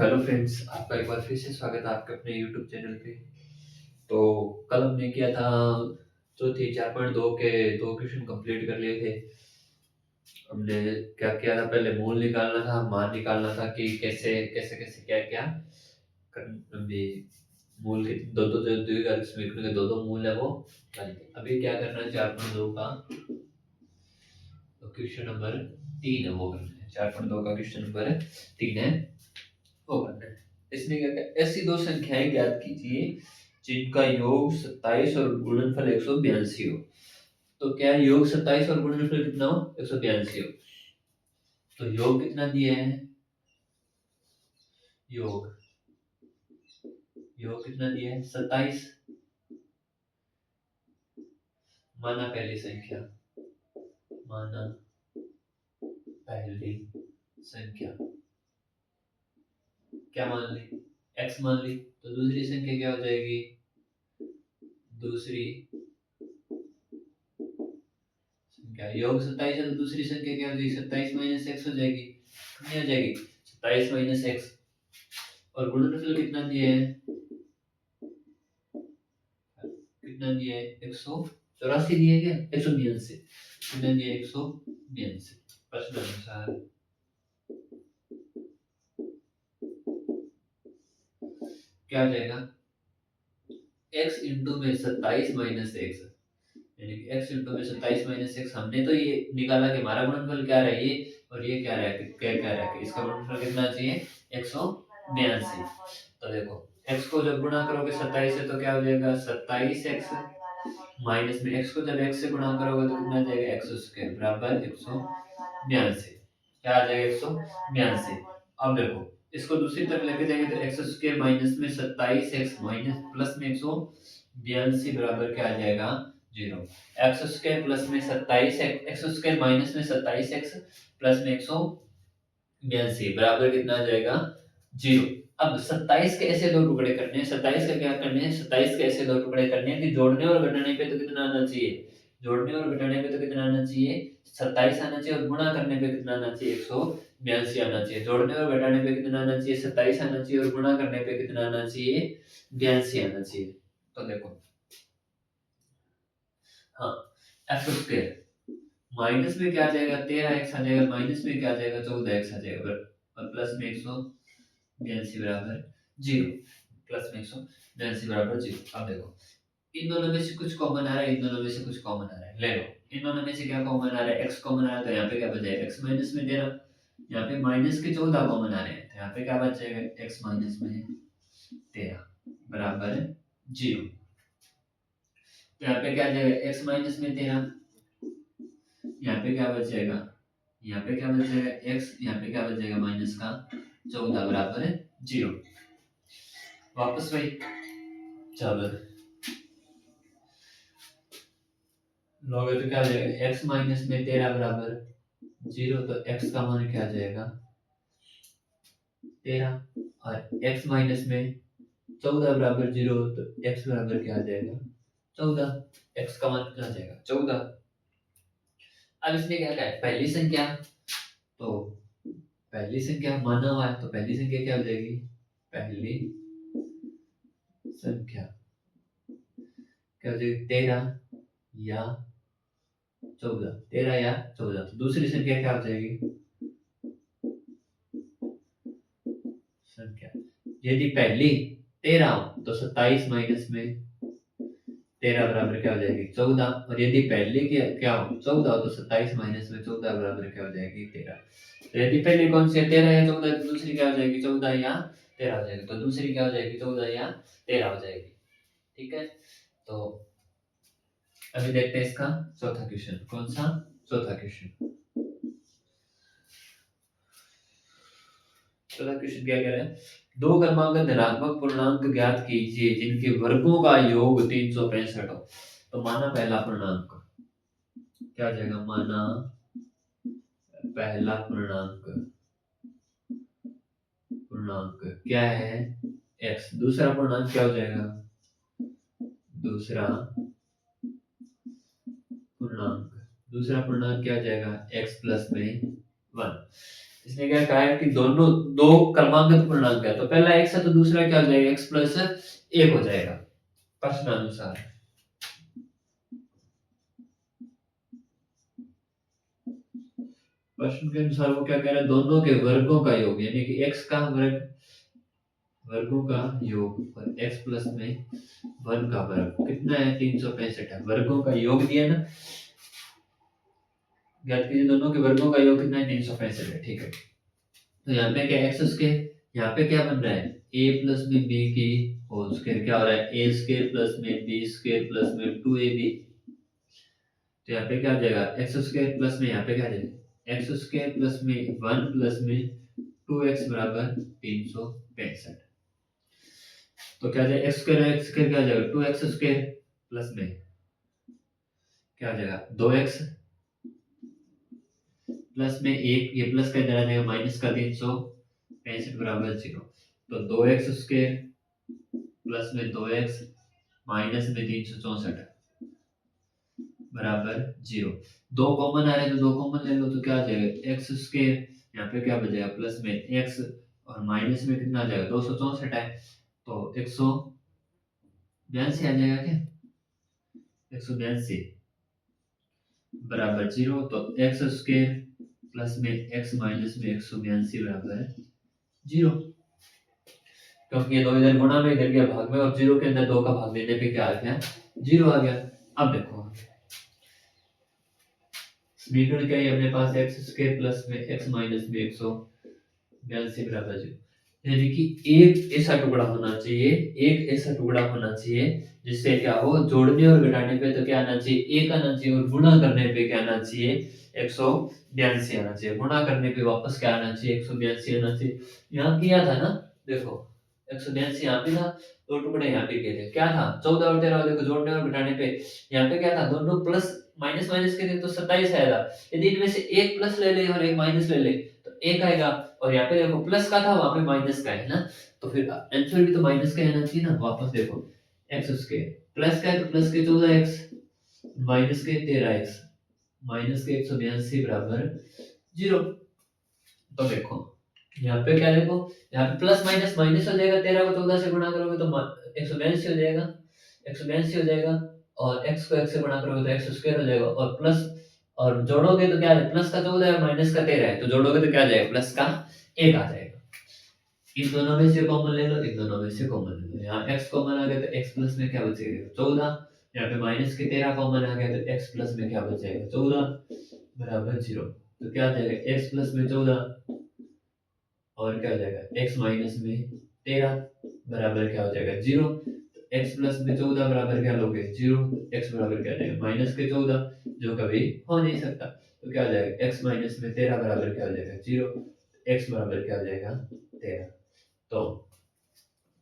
Hello friends, आपका एक बार फिर से स्वागत है आपके अपने यूट्यूब चैनल पे। तो कल हमने किया था चौथी 4.2 के 2 क्वेश्चन कंप्लीट कर लिए थे। हमने क्या किया था, पहले मूल निकालना था, मान निकालना था कि कैसे कैसे कैसे क्या क्या अभी मूल के दो दो जो द्विघात समीकरण के दो दो मूल है वो निकाल के। अभी क्या करना है, 4.2 का क्वेश्चन नंबर 3 है वो करना है। 4.2 का क्वेश्चन नंबर 3 है वो करना है। इसमें क्या क्या ऐसी दो संख्याएं ज्ञात कीजिए जिनका योग 27 और गुणनफल 182 हो। तो क्या है, योग 27 और गुणनफल कितना हो, 182 हो। तो योग कितना दिया है, योग योग कितना दिया है, 27। माना पहली संख्या, माना पहली संख्या क्या मान ली, x मान ली। तो दूसरी संख्या क्या हो जाएगी, दूसरी संख्या योग 27 है तो दूसरी संख्या क्या हो जाएगी, 27 माइनस एक्स हो जाएगी। कितनी हो जाएगी, 27 माइनस एक्स। और गुणनफल कितना दिया है, कितना दिया है, 184 दिया है क्या, 182 कितना दिया है, 182। प्रश्न अनुसार क्या हो जाएगा, x इंटू में 27 माइनस एक्स, यानी कि x इंटू में 27 माइनस एक्स। हमने तो ये निकाला कि हमारा गुणनफल क्या रहा है ये, और ये क्या रहा है, क्या क्या रहा है, इसका गुणनफल कितना चाहिए, 182। तो देखो x को जब गुणा करोगे 27 से तो क्या हो जाएगा, 27x माइनस में x को जब x से गुणा करोगे तो कितना आ जाएगा, एक्स स्क्वायर बराबर 182। क्या आ जाएगा, 182। अब देखो इसको दूसरी तरफ लेके जाएंगे तो एक्स स्क्वायर माइनस में 27x माइनस प्लस में 182 बराबर क्या आ जाएगा, 0। एक्स स्क्वायर प्लस में 27 एक्स स्क्वायर माइनस में 27x प्लस में 182 बराबर कितना आ जाएगा, 0। अब 27 के ऐसे दो टुकड़े करने हैं, 27 का क्या करने हैं, 27 के ऐसे दो टुकड़े करने हैं कि जोड़ने और घटाने पे तो कितना आना चाहिए, जोड़ने और घटाने पे तो कितना आना चाहिए, 27 आना चाहिए, और गुणा करने पे कितना आना चाहिए, 182 आना चाहिए। जोड़ने और घटाने पे कितना आना चाहिए, 27 आना चाहिए, और गुणा करने पे कितना आना चाहिए, 82 आना चाहिए। तो देखो हाँ, एक्स स्क्वायर माइनस में क्या आ जाएगा, 13x आ जाएगा, माइनस में क्या आ जाएगा, 14x आ जाएगा, और प्लस में 182 बराबर 0, प्लस में 182 बराबर 0। अब देखो इन दोनों में से कुछ कॉमन आ रहा है, इन दोनों में से कुछ कॉमन आ रहा है, ले लो इन दोनों में से क्या कॉमन आ रहा है, x कॉमन आ रहा है, तो यहाँ पे क्या बच जाएगा, x माइनस में 13। यहाँ पे माइनस के 14 कॉमन आ रहे हैं, तो यहाँ पे क्या बच जाएगा, x माइनस में 13 बराबर 0। तो यहाँ पे क्या आ जाएगा, x माइनस में 13, यहाँ पे क्या बच जाएगा, यहाँ पे क्या बच जाएगा x, यहाँ पे क्या बच जाएगा माइनस का 14 बराबर 0। वापस वही, चलो लोगे तो क्या आ जाएगा, x माइनस में 13 बराबर 0। तो x का मान क्या आ जाएगा, 13, और x माइनस में 14 बराबर 0, तो x बराबर क्या आ जाएगा, 14। x का मान कितना आ जाएगा, 14। अब इसने क्या कहा है, पहली संख्या, तो पहली संख्या माना हुआ है तो पहली संख्या क्या हो जाएगी, पहली संख्या क्या हो जाएगी, 13 या 14, 13 या 14। तो दूसरी संख्या क्या हो जाएगी, संख्या यदि पहली 13 हो तो 27 माइनस में 13 बराबर क्या हो जाएगी, 14। और यदि पहले क्या हो, 14 हो तो 27 माइनस में 14 बराबर क्या हो जाएगी, 13। तो यदि पहले कौन सी है, 13 या 14, तो दूसरी क्या हो जाएगी, 14 या 13 हो जाएगी। तो दूसरी क्या हो जाएगी, 14 या 13 हो जाएगी। ठीक है, तो अभी देखते हैं इसका चौथा क्वेश्चन, कौन सा, चौथा क्वेश्चन। चौथा क्वेश्चन क्या कह रहा है, दो क्रमांक धनात्मक पूर्णांक ज्ञात कीजिए जिनके वर्गों का योग 365 हो। तो माना पहला पूर्णांक क्या हो जाएगा, माना पहला पूर्णांक, पूर्णांक क्या है, x। दूसरा पूर्णांक क्या हो जाएगा, दूसरा पूर्णांक, दूसरा पूर्णांक क्या हो जाएगा, x प्लस में 1। इसने क्या कहा है कि दोनों दो क्रमांकित पूर्णांक है, तो पहला x है तो दूसरा क्या हो जाएगा, x प्लस 1 हो जाएगा प्रश्नानुसार। प्रश्न के अनुसार वो क्या कह रहा है, दोनों के वर्गों का योग, यानी कि x का वर्ग वर्गों का योग और x प्लस में 1 का वर्ग कितना है, 365 है। वर्गों का योग दिया ना, ज्ञात कीजिए दोनों के वर्गों का योग कितना है, 365 है। ठीक है, तो यहाँ पे क्या एक्स स्क्वायर, यहाँ पे क्या बन रहा है, a प्लस में बी की होल स्क्वायर, क्या हो रहा है, ए स्क्वायर प्लस में बी स्क्वायर प्लस में 2ab। तो यहाँ पे क्या आ जाएगा, एक्स स्क्वायर प्लस में यहाँ पे क्या आ जाएगा, एक्स स्क्वायर प्लस में 1 प्लस में 2x बराबर 365। तो क्या आ जाएगा, एक्स स्क्वायर क्या आ जाएगा, 2x स्क्वायर प्लस में क्या आ जाएगा, 2x प्लस में एक, ये प्लस का इधर आ जाएगा माइनस का 365 बराबर 0। तो 2x स्क्वायर प्लस में 2x माइनस में 364 बराबर 0। दो कॉमन आ रहे हैं तो दो कॉमन ले लो, तो क्या आ जाएगा, एक्स स्क्वायर यहाँ पे क्या बचेगा प्लस में x और माइनस में कितना आ जाएगा, 264 है, तो 182 आ जाएगा क्या, 182 बराबर 0। तो एक्स स्क्वायर प्लस में x माइनस में 182 बराबर 0, क्योंकि ये दो इधर गुणा में इधर गया भाग में, और 0 के अंदर 2 का भाग देने पे क्या आ गया, 0 आ गया। अब देखो समीकरण क्या है अपने पास, एक्स स्क्वायर प्लस में x माइनस में 182 बराबर 0, यानी कि एक ऐसा टुकड़ा होना चाहिए, एक ऐसा टुकड़ा होना चाहिए जिससे क्या हो, जोड़ने और घटाने पे तो क्या आना चाहिए, एक आना चाहिए, और गुणा करने पे क्या आना चाहिए, 182 आना चाहिए। गुणा करने पे वापस क्या आना चाहिए, 182 आना चाहिए। यहाँ किया था ना, देखो 182 यहाँ पे था, दो टुकड़े यहाँ पे किए थे, क्या था 14 और 13, देखो जोड़ने और घटाने पे यहाँ पे क्या था, दोनों प्लस माइनस माइनस के थे तो 27 आएगा। यदि इनमें से एक प्लस ले ले और एक माइनस ले ले तो एक आएगा, और यहाँ पे देखो प्लस का था, वहां पे माइनस का है ना, तो फिर आंसर भी तो माइनस का आना चाहिए ना। वापस देखो एक्स स्क्वायर प्लस का है तो प्लस के 14x माइनस के 13x माइनस के 182 बराबर 0। तो देखो यहाँ पे क्या, देखो यहाँ पे प्लस माइनस माइनस हो जाएगा, 13 को 14 से गुणा करोगे तो 182 हो जाएगा, 182 हो जाएगा, और x को x से गुणा करोगे तो एक्स स्क्वायर हो जाएगा, और प्लस और जोड़ोगे तो क्या है, प्लस का 14 है माइनस का 13 है, तो जोड़ोगे तो क्या आ जाएगा, प्लस का 1 आ जाएगा। इन दोनों में से कॉमन ले लो, इन दोनों में से कॉमन ले लो, यहाँ x कॉमन आ गया तो x प्लस में क्या बचेगा, 14। यहाँ पे माइनस के 13 कॉमन आ गया तो x प्लस में क्या बचेगा, 14 बराबर 0। तो क्या आ जाएगा, x प्लस में 14 और क्या हो जाएगा, x माइनस में 13 बराबर क्या हो जाएगा, 0। x प्लस में 14 बराबर क्या लोगे, 0। x बराबर क्या आ जाएगा, माइनस के 14, जो कभी हो नहीं सकता। तो क्या हो जाएगा, x माइनस में 13 बराबर क्या हो जाएगा, 0। x बराबर क्या हो जाएगा, 13। तो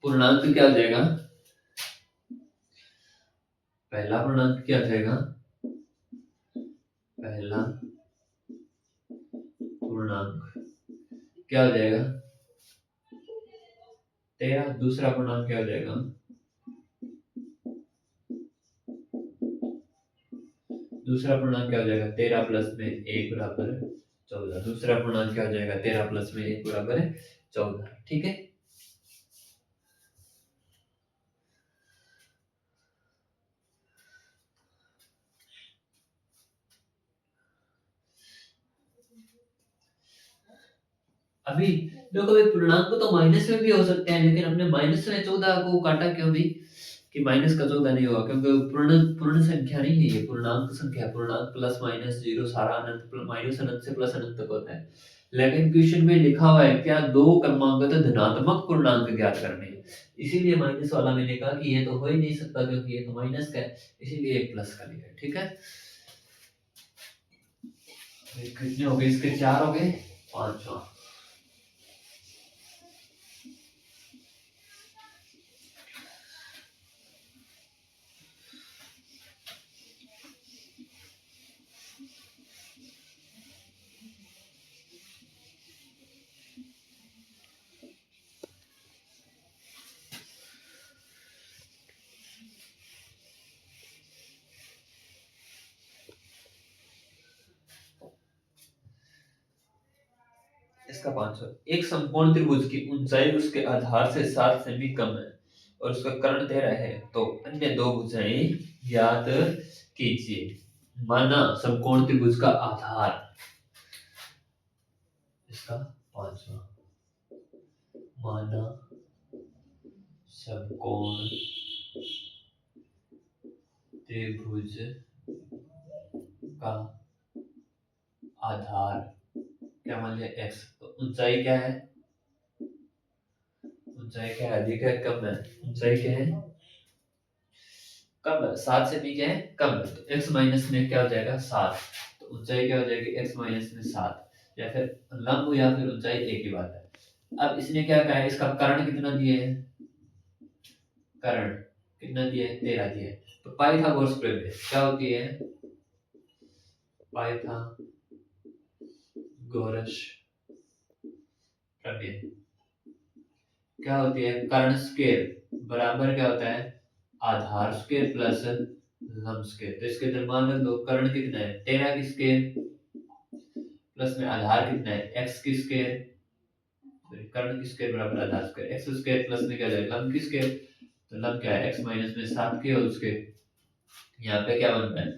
पूर्णांक क्या हो जाएगा, पहला पूर्णांक क्या हो जाएगा, पहला पूर्णांक क्या हो जाएगा, 13। दूसरा पूर्णांक क्या हो जाएगा, दूसरा पूर्णांक क्या हो जाएगा, 13 प्लस में 1 बराबर 14। दूसरा पूर्णांक क्या हो जाएगा, 13 प्लस में 1 बराबर 14। ठीक है, अभी देखो भाई पूर्णांक तो माइनस में भी हो सकते हैं, लेकिन हमने माइनस में 14 को काटा क्यों भी, कि माइनस का 14 नहीं होगा, क्योंकि पूर्ण पूर्ण संख्या नहीं है ये, पूर्णांक संख्या। पूर्णांक प्लस माइनस जीरो सारा अनंत माइनस अनंत से प्लस अनंत तक होता है। लेकिन क्वेश्चन में लिखा हुआ है क्या, दो क्रमांक धनात्मक पूर्णांक ज्ञात करने हैं, इसीलिए माइनस वाला मैंने कहा कि ये तो हो ही नहीं सकता, क्योंकि ये तो माइनस का है, इसीलिए एक प्लस का लिखा है। ठीक है, कितने हो गए इसके, 4 हो गए, 5 हुआ। इसका 500। एक समकोण त्रिभुज की ऊंचाई उसके आधार से 7 सेमी कम है और उसका कर्ण 13 है, तो अन्य दो भुजाएं ज्ञात कीजिए। माना समकोण त्रिभुज का आधार इसका 500, माना समकोण त्रिभुज का आधार क्या मान लिया x, तो ऊंचाई क्या है, ऊंचाई क्या है, अधिक है कम है, ऊंचाई क्या है कम है, 7 से भी क्या है कम है, तो x माइनस में क्या हो जाएगा 7, तो ऊंचाई क्या हो जाएगी x माइनस में 7, या फिर लंब या फिर ऊंचाई एक ही बात है। अब इसने क्या कहा है, इसका कर्ण कितना दिए है, कर्ण कितना दिया है 13 दिया है, तो पाइथागोरस प्रमेय क्या होती है, पाइथागोरस प्रमेय क्या होती है, कर्ण स्क्वायर बराबर क्या होता है आधार स्क्वायर प्लस लंब स्क्वायर, तो इसके निर्माण रख दो, कर्ण कितना है 13 की स्क्वायर प्लस में आधार कितना है x की स्क्वायर, सॉरी कर्ण की स्क्वायर बराबर आधार स्क्वायर, x स्क्वायर प्लस में क्या हो जाएगा लंब की स्क्वायर, तो लंब क्या है x माइनस में 7 की होल स्क्वायर, यहाँ पे क्या बन रहा है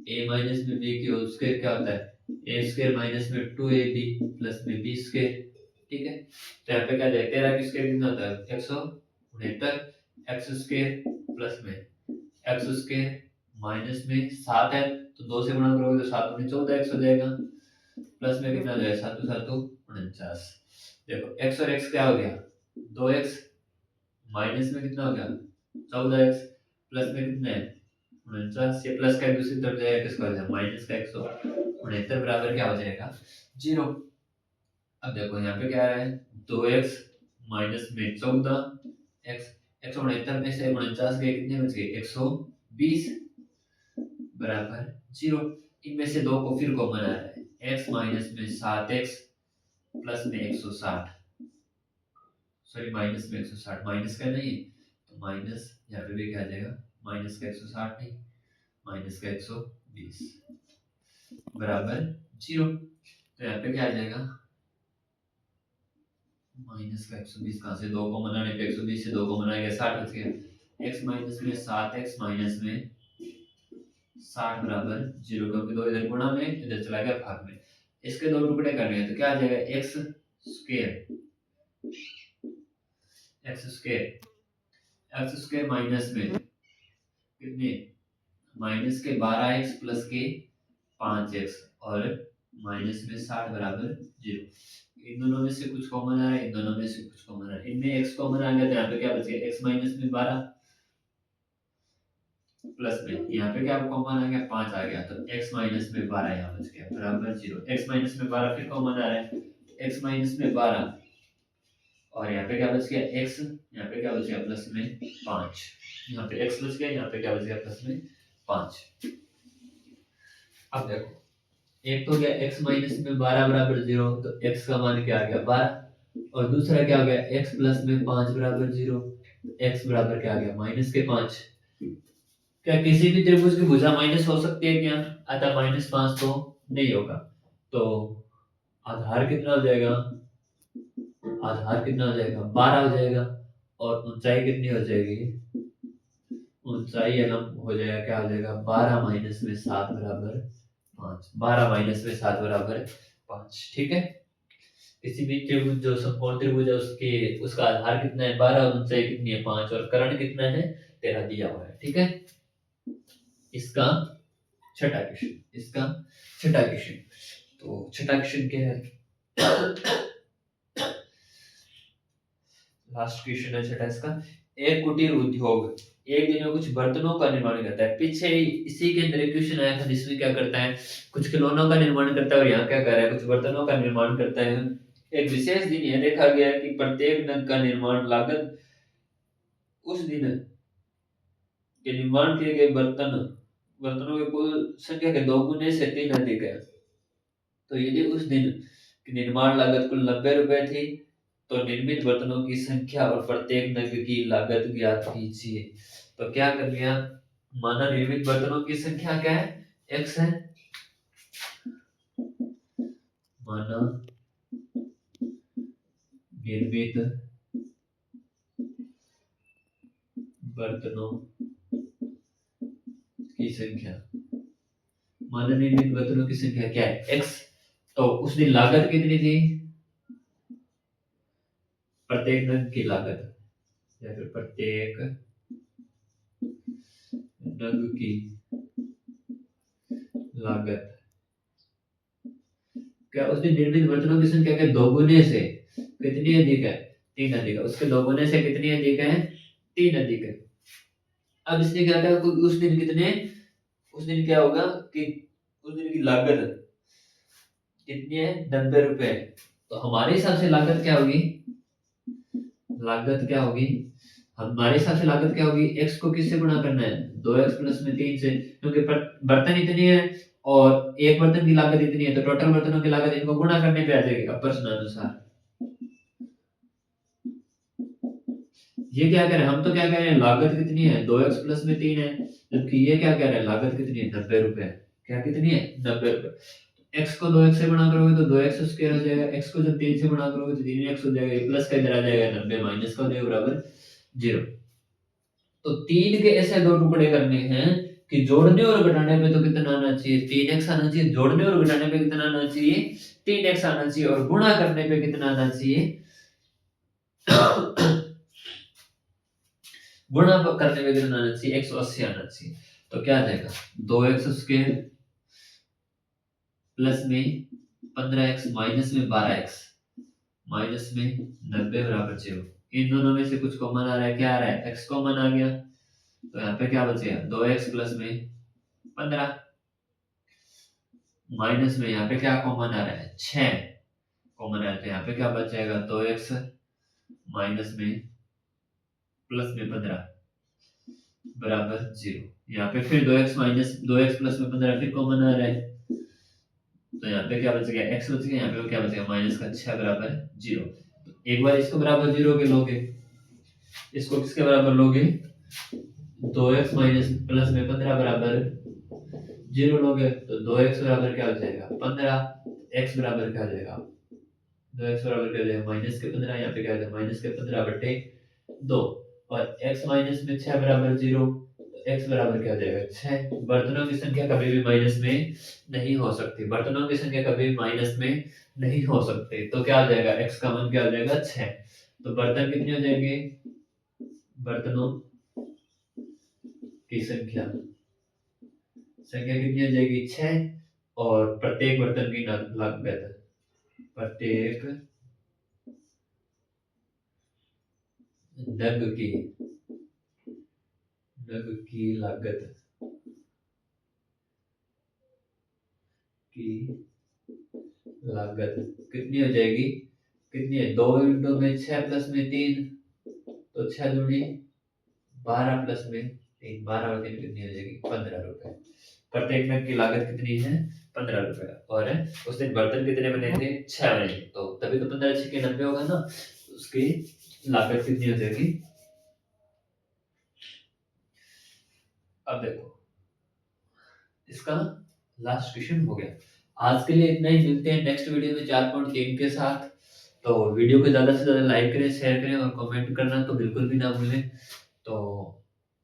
a माइनस में b की होल स्क्वायर क्या होता है a स्क्वायर माइनस में 2ab प्लस में b स्क्वायर, ठीक है। तो यहाँ पे क्या जाएगा 13 की स्क्वायर कितना होता है 169, x स्क्वायर प्लस में x स्क्वायर माइनस में 7 है, तो 2 से गुणा करोगे तो 7 में 14x हो जाएगा, प्लस में कितना हो जाएगा 7 7 49। देखो x और x क्या हो गया 2x, माइनस में कितना हो गया 14x, प्लस में कितना है 49, ये प्लस का दूसरी तरफ जाएगा किसका हो जाएगा माइनस का 169 बराबर क्या हो जाएगा 0। अब देखो यहाँ पे क्या है 2x माइनस में 14x, 169 में से 49 गए कितने बच गए 120 बराबर 0। इनमें से दो को फिर कॉमन आ रहा है x माइनस में 7x प्लस में 160, सॉरी माइनस में 160, माइनस का नहीं है तो माइनस यहाँ पे भी क्या आ जाएगा माइनस का 160 नहीं माइनस का 120 बराबर 0। तो यहाँ पे क्या आ जाएगा माइनस का 120, कहाँ से दो कॉमन आने पे 120 से दो कॉमन आ गया 60 बच गया, x माइनस में 7x माइनस में 60 बराबर 0, क्योंकि दो इधर गुणा में इधर चला गया भाग में, इसके दो टुकड़े करने हैं तो क्या आ जाएगा x स्क्वायर माइनस में कितने माइनस के 12x प्लस के 5x और माइनस में 60 बराबर 0। इन दोनों में से कुछ कॉमन आ रहा है, इन दोनों में से कुछ कॉमन आ रहा है, इनमें x कॉमन आ गया तो यहाँ पे क्या बच गया x माइनस में 12 प्लस में यहाँ पे क्या कॉमन आ गया 5 आ गया, तो x माइनस में 12 यहाँ बच गया बराबर 0। x माइनस में 12 फिर कॉमन आ रहा है x माइनस में 12 और यहाँ पे क्या बच गया x, यहाँ पे क्या बच गया प्लस में 5, यहाँ पे x बच गया, यहाँ पे क्या बच गया प्लस में 5। अब देखो एक तो गया x माइनस में 12 बराबर 0, तो x का मान क्या आ गया 12, और दूसरा क्या हो गया x प्लस में 5 बराबर 0, तो x बराबर क्या आ गया माइनस के 5। क्या किसी भी त्रिभुज की भुजा माइनस हो सकती है क्या, अतः -5 तो नहीं होगा, तो आधार कितना हो जाएगा, आधार कितना हो जाएगा 12 हो जाएगा, और ऊंचाई कितनी हो जाएगी, ऊंचाई एलम हो जाएगा क्या हो जाएगा 12 माइनस में 7 बराबर 5, 12 माइनस में 7 बराबर 5, ठीक है। किसी भी त्रिभुज जो समकोण त्रिभुज है उसके उसका आधार कितना है 12 और ऊंचाई कितनी है 5 और कर्ण कितना है 13 दिया हुआ है, ठीक है। इसका छठा क्वेश्चन, इसका छठा क्वेश्चन, तो छठा क्वेश्चन क्या है लास्ट क्वेश्चन है छठा इसका। एक कुटीर उद्योग एक दिन में कुछ बर्तनों का निर्माण करता है, पीछे इसी के अंदर क्वेश्चन आया था जिसमें क्या करता है कुछ खिलौनों का निर्माण करता है, और यहाँ क्या कर रहा है कुछ बर्तनों का निर्माण करता है। एक विशेष दिन यह देखा गया कि प्रत्येक नग का निर्माण लागत उस दिन के निर्माण किए गए बर्तनों की कुल संख्या के 2 गुने से 3 अधिक है। तो यदि उस दिन की निर्माण लागत कुल 90 रुपए थी, तो निर्मित बर्तनों की संख्या और प्रत्येक नग की लागत ज्ञात कीजिए। तो क्या कर लिया, माना निर्मित बर्तनों की संख्या क्या है x है, माना निर्मित बर्तनों की संख्या, माना निर्मित बर्तनों की संख्या क्या है, x। तो उस दिन लागत कितनी थी, प्रत्येक नग की लागत या फिर प्रत्येक नग की लागत, क्या उस दिन निर्मित बर्तनों की संख्या के दोगुने से कितनी अधिक है, 3 अधिक है। उसके दोगुने से कितनी अधिक है, 3 अधिक है। अब इसने क्या कहा, उस दिन कितने, उस दिन क्या होगा कि उस दिन की लागत कितनी है, 90 रुपए। तो हमारे हिसाब से लागत क्या होगी, लागत क्या होगी, हमारे हिसाब से लागत क्या होगी, x को किससे गुणा करना है, 2x प्लस में 3 से, क्योंकि बर्तन इतनी है और एक बर्तन की लागत इतनी है, तो टोटल बर्तनों की लागत इनको गुणा करने पे आ जाएगी प्रश्नानुसार। ये क्या कह रहे हैं, हम तो क्या कह रहे हैं, लागत कितनी है, 2x प्लस में 3 है, जबकि ये क्या कह रहे हैं, लागत कितनी है, 90 रुपए। क्या कितनी है, 90 रुपए। x को 2x से गुणा करोगे तो 2x स्क्वायर हो जाएगा, x को जब 3 से गुणा करोगे तो 3x हो जाएगा, प्लस का इधर आ जाएगा 90, माइनस का हो जाएगा बराबर 0। तो 3 के ऐसे दो टुकड़े करने हैं कि जोड़ने और घटाने पे तो कितना आना चाहिए, 3x आना चाहिए, जोड़ने और घटाने पे कितना आना चाहिए, 3x आना चाहिए, और गुणा करने पे कितना आना चाहिए, गुणा करने में कितना आना चाहिए, 180 आना चाहिए। तो क्या आ जाएगा, 2x स्क्वायर प्लस में 15x माइनस में 12x माइनस में 90 बराबर 0। इन दोनों में से कुछ कॉमन आ रहा है, क्या आ रहा है, x कॉमन आ गया, तो यहाँ पे क्या बचेगा, 2x प्लस में 15 माइनस में यहाँ पे क्या कॉमन आ रहा है, 6 कॉमन आ रहा है, तो यहाँ पे क्या बच जाएगा, 2x माइनस में प्लस में 15 बराबर 0। यहाँ पे फिर 2x माइनस 2x प्लस में 15 फिर कॉमन आ रहा है, तो यहाँ पे क्या बच गया, x बच गया, यहाँ पे क्या बचेगा, माइनस का 6 बराबर 0। तो एक बार इसको बराबर 0 के लोगे, इसको किसके बराबर लोगे, 2x माइनस प्लस में 15 बराबर 0 लोगे, तो 2x बराबर क्या हो जाएगा, 15, x बराबर क्या हो जाएगा, 2x बराबर क्या हो जाएगा, माइनस के 15, यहाँ पे क्या हो जाएगा, माइनस के 15 बटे 2, और x माइनस में 6 बराबर 0, x बराबर क्या हो जाएगा, 6। बर्तनों की संख्या कभी भी माइनस में नहीं हो सकती, बर्तनों की संख्या कभी भी माइनस में नहीं हो सकती, तो क्या हो जाएगा, x का मान क्या हो जाएगा, 6। तो बर्तन कितने हो जाएंगे, बर्तनों की संख्या संख्या कितनी हो जाएगी, 6, और प्रत्येक बर्तन की लागत, प्रत्येक नग की लागत की लागत कितनी हो जाएगी, कितनी है, 2 इंटू में 6 प्लस में 3, तो 6 दूनी 12 प्लस में 3, 12 और 3 कितनी हो जाएगी, 15 रुपए। प्रत्येक नग की लागत कितनी है, 15 रुपए। और उस दिन बर्तन कितने बने थे, 6 बने, तो तभी तो 15 6 के 90 होगा ना, उसकी लागत कितनी हो जाएगी। अब देखो इसका लास्ट क्वेश्चन हो गया, आज के लिए इतना ही, मिलते हैं नेक्स्ट वीडियो में 4.3 के साथ। तो वीडियो को ज़्यादा से ज़्यादा लाइक करें, शेयर करें और कमेंट करना तो बिल्कुल भी ना भूलें। तो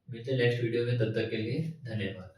मिलते हैं नेक्स्ट वीडियो में, तब तक के लिए धन्यवाद।